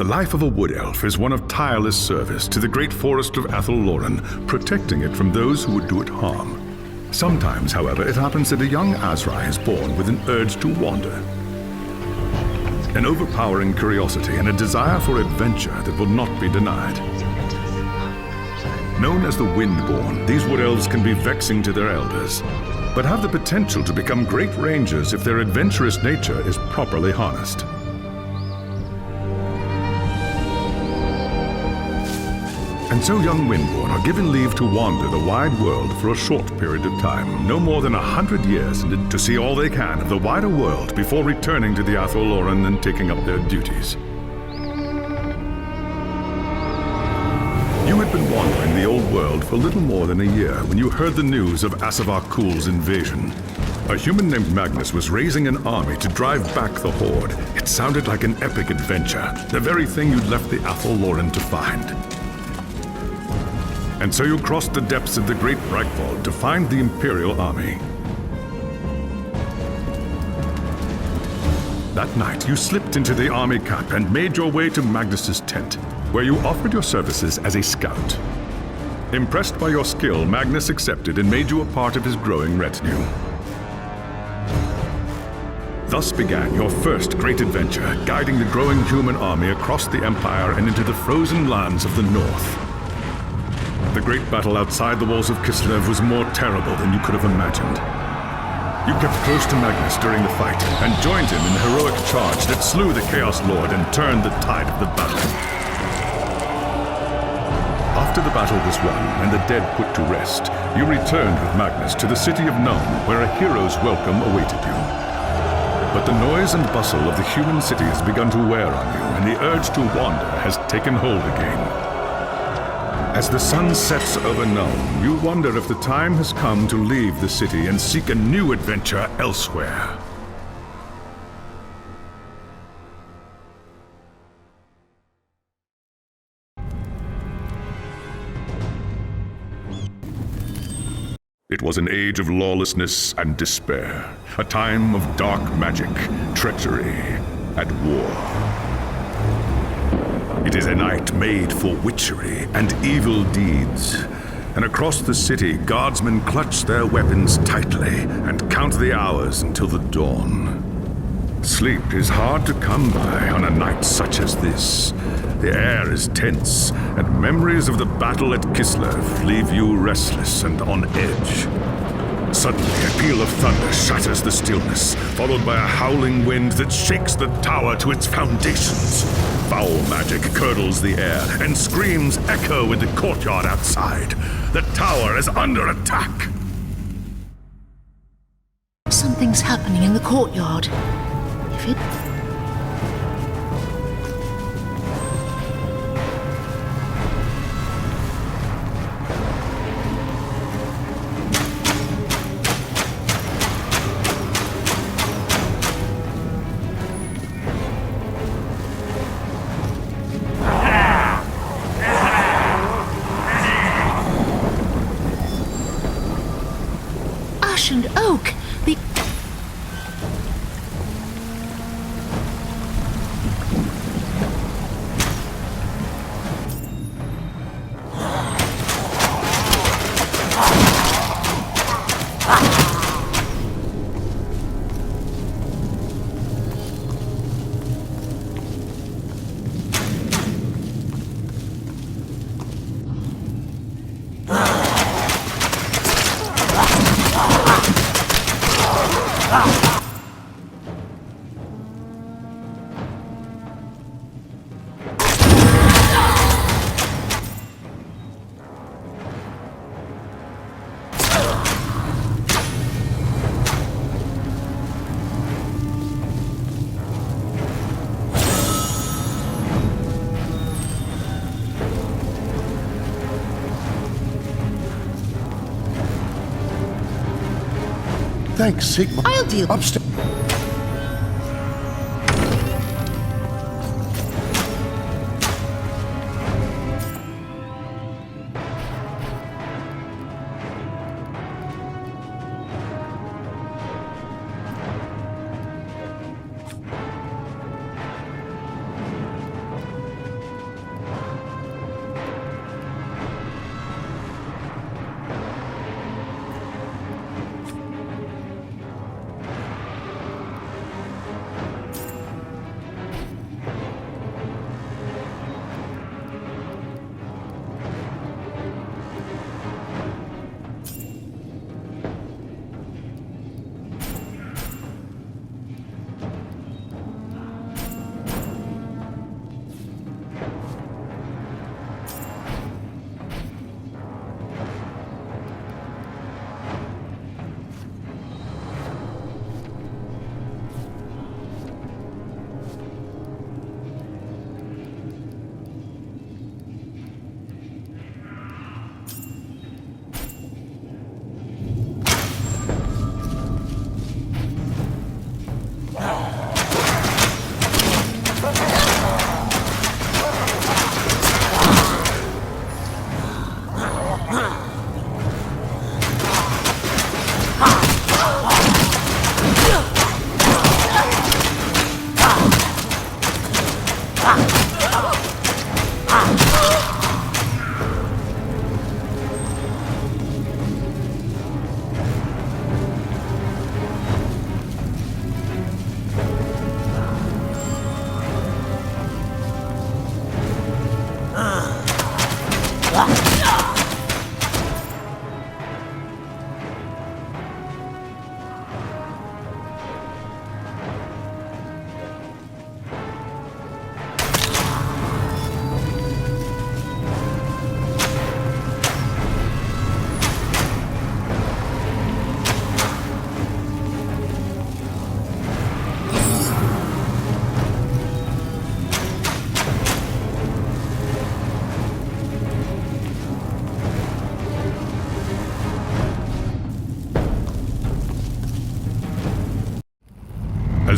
The life of a wood elf is one of tireless service to the great forest of Athelloren, protecting it from those who would do it harm. Sometimes, however, it happens that a young Azrai is born with an urge to wander. An overpowering curiosity and a desire for adventure that will not be denied. Known as the Windborn, these wood elves can be vexing to their elders, but have the potential to become great rangers if their adventurous nature is properly harnessed. And so young Windborn are given leave to wander the wide world for a short period of time, no more than 100 years, to see all they can of the wider world before returning to the Athelloren and taking up their duties. You had been wandering the old world for little more than a year when you heard the news of Asavar Kul's invasion. A human named Magnus was raising an army to drive back the Horde. It sounded like an epic adventure, the very thing you'd left the Athelloren to find. And so you crossed the depths of the Great Breakfall to find the Imperial Army. That night, you slipped into the army camp and made your way to Magnus's tent, where you offered your services as a scout. Impressed by your skill, Magnus accepted and made you a part of his growing retinue. Thus began your first great adventure, guiding the growing human army across the Empire and into the frozen lands of the North. The great battle outside the walls of Kislev was more terrible than you could have imagined. You kept close to Magnus during the fight and joined him in the heroic charge that slew the Chaos Lord and turned the tide of the battle. After the battle was won and the dead put to rest, you returned with Magnus to the city of Nome, where a hero's welcome awaited you. But the noise and bustle of the human city has begun to wear on you, and the urge to wander has taken hold again. As the sun sets over Nome, you wonder if the time has come to leave the city and seek a new adventure elsewhere. It was an age of lawlessness and despair, a time of dark magic, treachery, and war. It is a night made for witchery and evil deeds, and across the city, guardsmen clutch their weapons tightly and count the hours until the dawn. Sleep is hard to come by on a night such as this. The air is tense, and memories of the battle at Kislev leave you restless and on edge. Suddenly, a peal of thunder shatters the stillness, followed by a howling wind that shakes the tower to its foundations. Foul magic curdles the air, and screams echo in the courtyard outside. The tower is under attack! Something's happening in the courtyard. If it... and oak. The... Thanks, Sigma. I'll deal. Upstairs.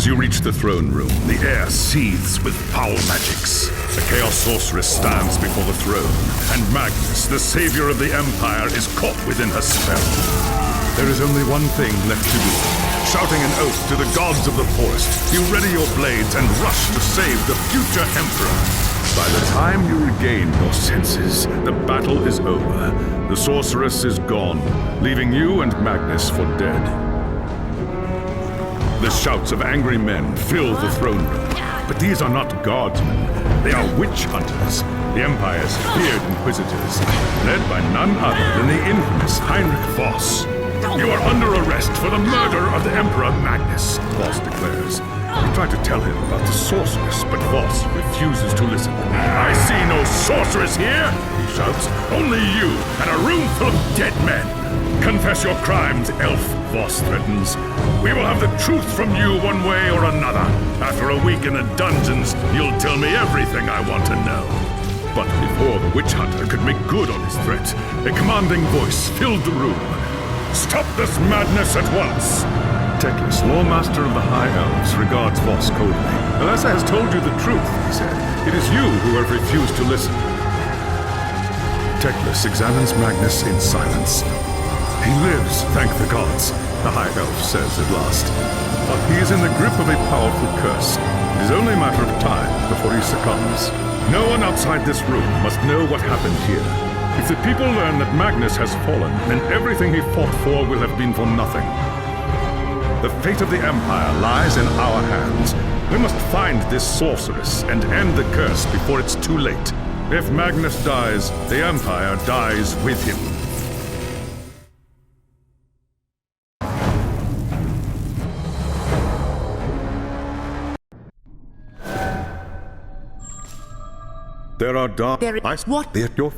As you reach the throne room, the air seethes with foul magics. The Chaos Sorceress stands before the throne, and Magnus, the savior of the Empire, is caught within her spell. There is only one thing left to do. Shouting an oath to the gods of the forest, you ready your blades and rush to save the future Emperor. By the time you regain your senses, the battle is over. The Sorceress is gone, leaving you and Magnus for dead. The shouts of angry men fill the throne room. But these are not guardsmen. They are witch hunters, the Empire's feared inquisitors, led by none other than the infamous Heinrich Voss. You are under arrest for the murder of the Emperor Magnus, Voss declares. You try to tell him about the sorceress, but Voss refuses to listen. I see no sorceress here, he shouts. Only you and a room full of dead men. Confess your crimes, elf, Voss threatens. We will have the truth from you one way or another. After a week in the dungeons, you'll tell me everything I want to know. But before the witch hunter could make good on his threat, a commanding voice filled the room. Stop this madness at once! Teclis, Lawmaster of the High Elves, regards Voss coldly. Alessa has told you the truth, he said. It is you who have refused to listen. Teclis examines Magnus in silence. He lives, thank the gods, the High Elf says at last. But he is in the grip of a powerful curse. It is only a matter of time before he succumbs. No one outside this room must know what happened here. If the people learn that Magnus has fallen, then everything he fought for will have been for nothing. The fate of the Empire lies in our hands. We must find this sorceress and end the curse before it's too late. If Magnus dies, the Empire dies with him. There are dark eyes. What? At your...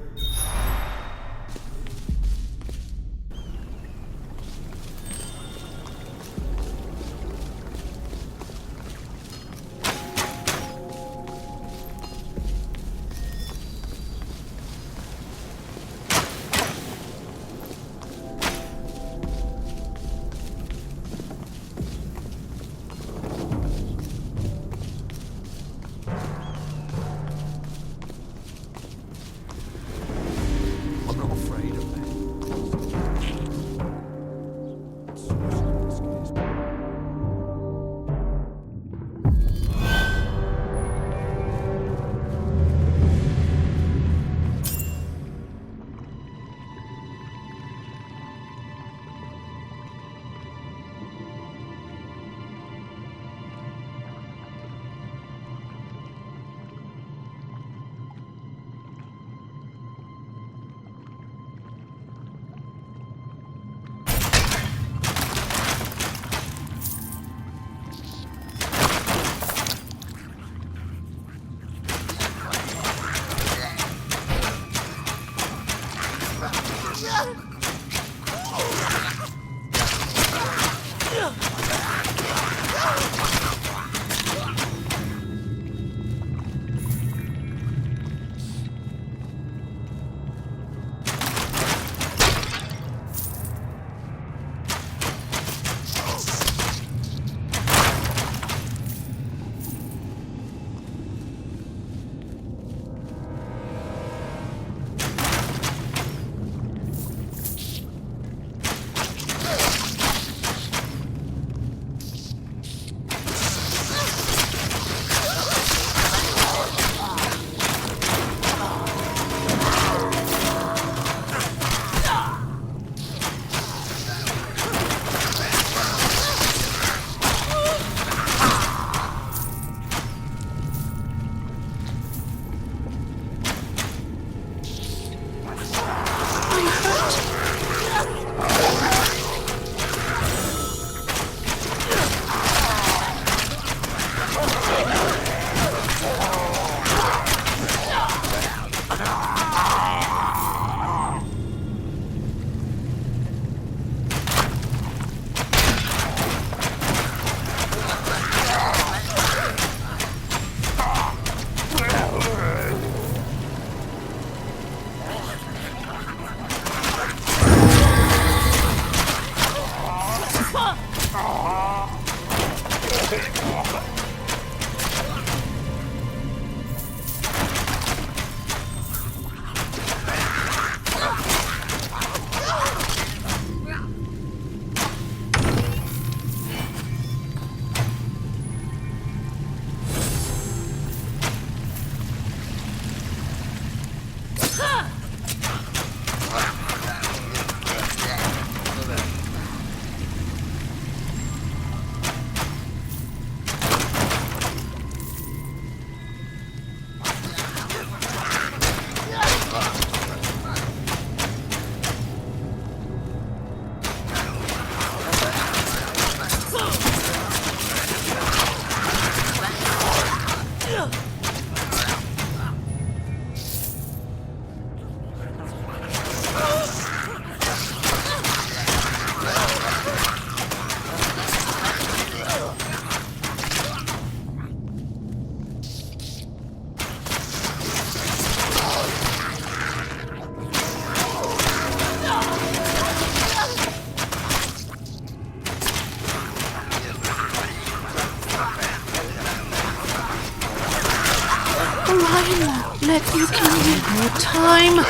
time.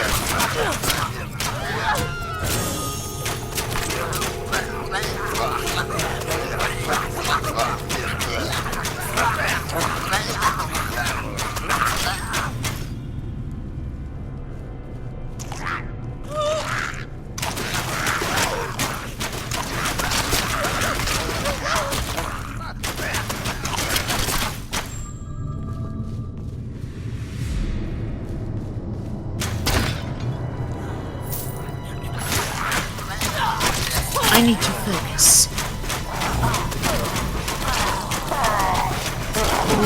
I need to focus.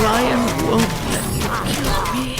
Ryan won't let you kill me.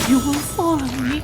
You will follow me.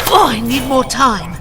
Oh, I need more time.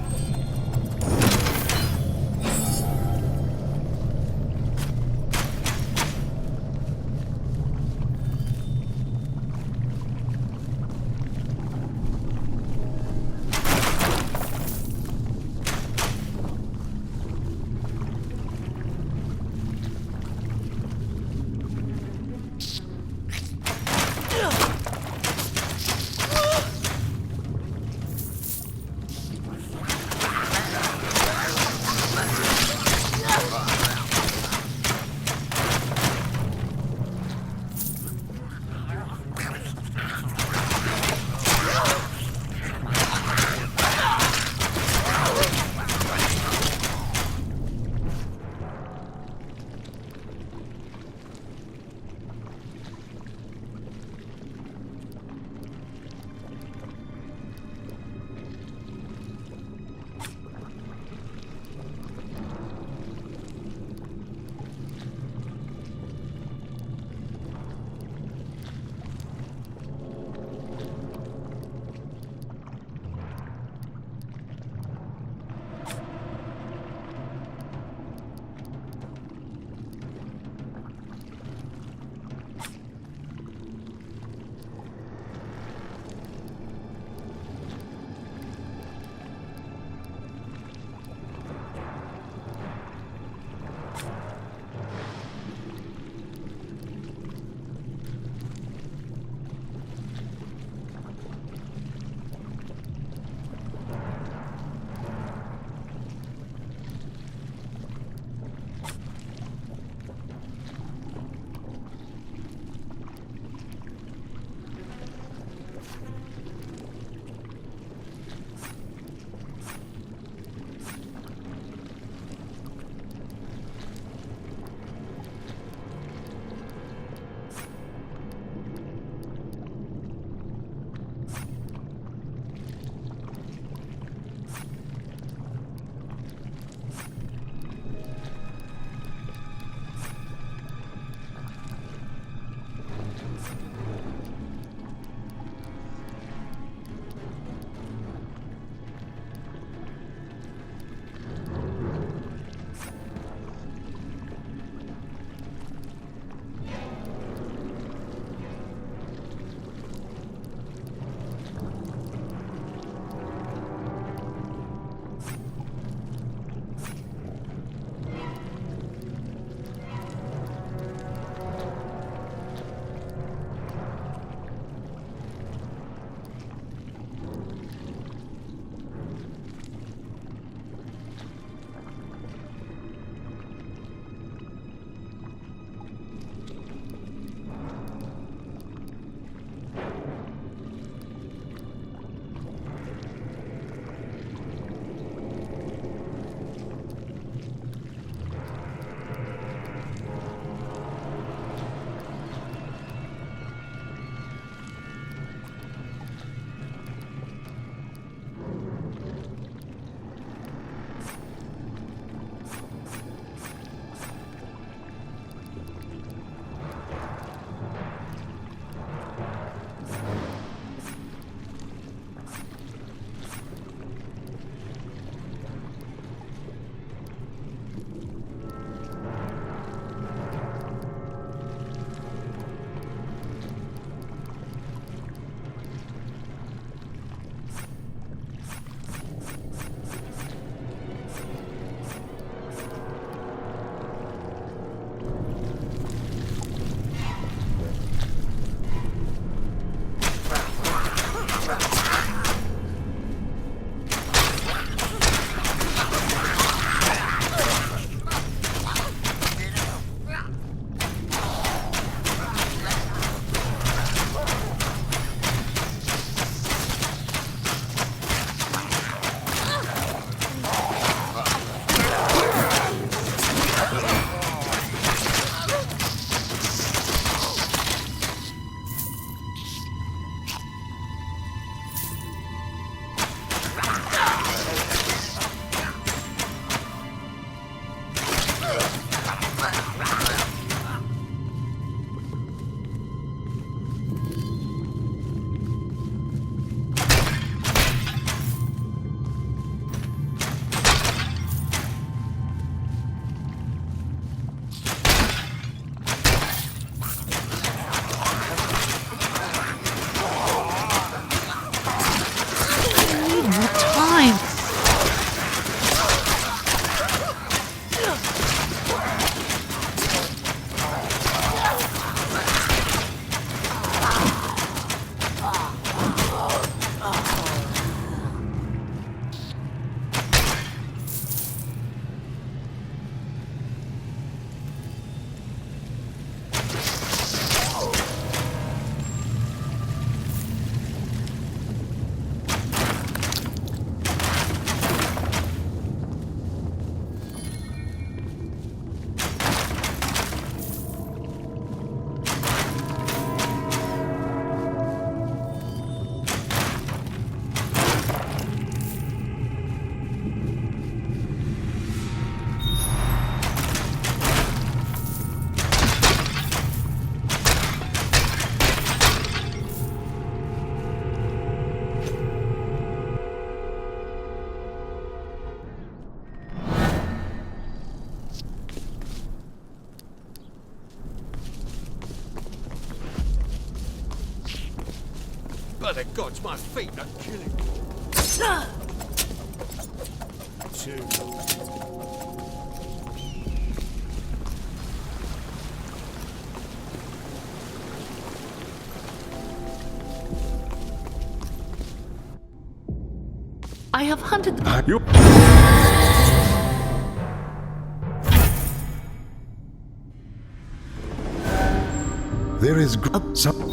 By the gods, my feet are killing me. I have hunted the... You... There is some...